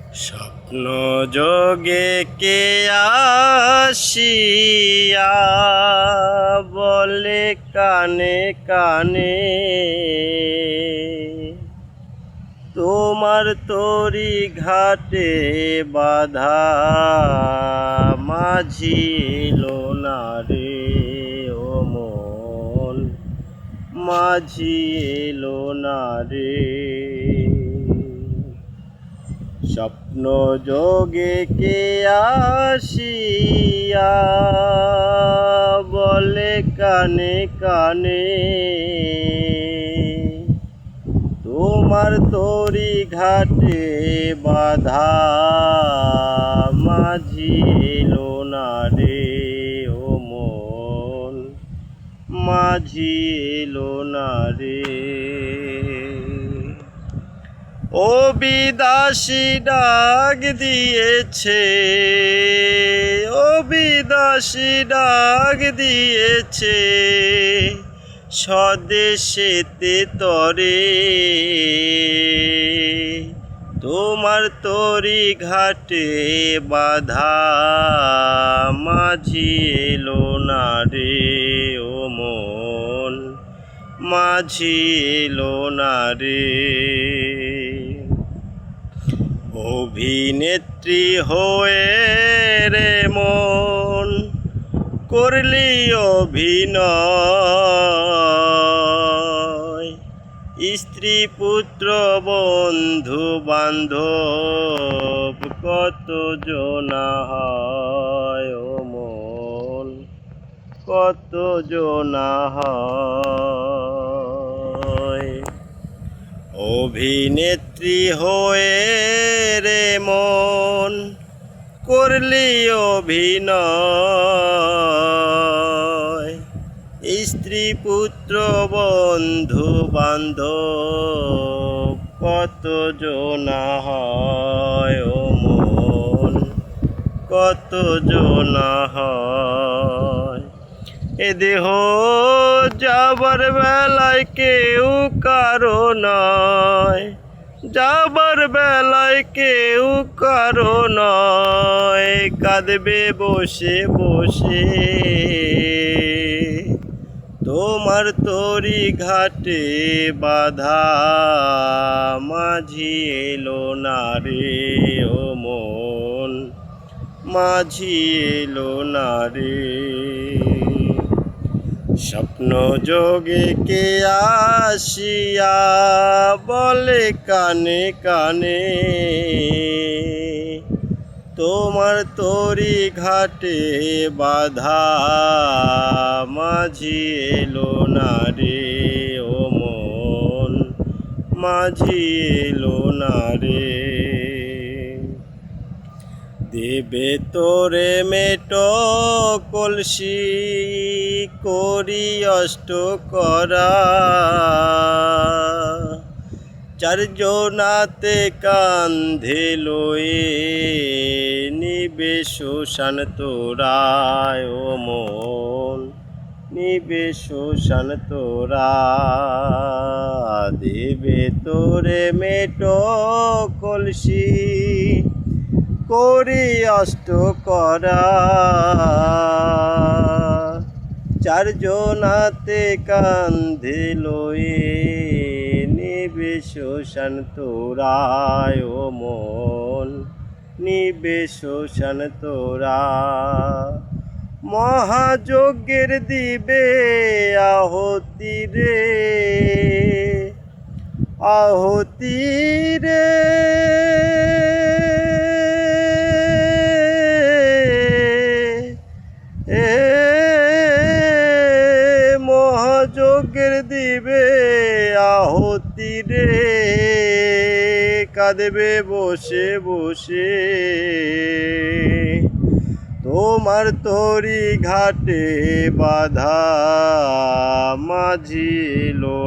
স্বপ্ন যোগে কে আসিয়া বলে কানে কানে, তোমার তরি ঘাটে বাধা মাঝি এলো না রে ও মন, মাঝি এলো না রে। স্বপ্ন যোগে কে আসিয়া বলে কানে কানে, তোমার তরি ঘাটে বাধা মাঝি এলো না রে ও মন, মাঝি এলো না রে। ও বিদাসী ডাক দিয়েছে, ও বিদাসী ডাক দিয়েছে স্বদেশেতে তরে, তোমার তরি ঘাটে বাধা মাঝি এলো না রে ও মন, মাঝি এলো না রে। অভিনেত্রী হয়ে রে মন করলি অভিনয়, স্ত্রী পুত্র বন্ধু বান্ধব কত জনা হয় ও মন, কত জনা হয়। অভিনেত্রী হয়ে রে মন করলি অভিনয়, স্ত্রী পুত্র বন্ধু বান্ধব কত জনা হয় ও মন, কত জনা হয়। এ দেহ যাবার বেলায় কেউ কারো নয়, যাবার বেলায় কেউ কারো নয়, কাঁদবে বসে বসে তোমার তরি ঘাটে বাধা মাঝি এলো না রে ও মন, মাঝি এলো না রে। স্বপ্ন যোগে কে আসিয়া বলে কানে কানে, তোমার তরি ঘাটে বাধা মাঝি এলো না রে ও মন, মাঝি এলো না রে। দেবে তোরে মেট কলসি করি অষ্ট করা, চারজনাতে কান্ধে লয়ে নিবে শ্মশান তোরায় ও মন, নিবে শ্মশান তোরা। দেবে তোরে মেট কলসি করি অষ্ট করা, চারজনাতে কান্ধে লয়ে নিবে শ্মশান তোরায় ও মন, নিবে শ্মশান তোরা। মহাযজ্ঞের দিবে আহতি রে, আহতি রে, মহাযজ্ঞের দিবে আহতি রে, কাঁদবে বসে বসে তোমার তরি ঘাটে বাধা মাঝি এলো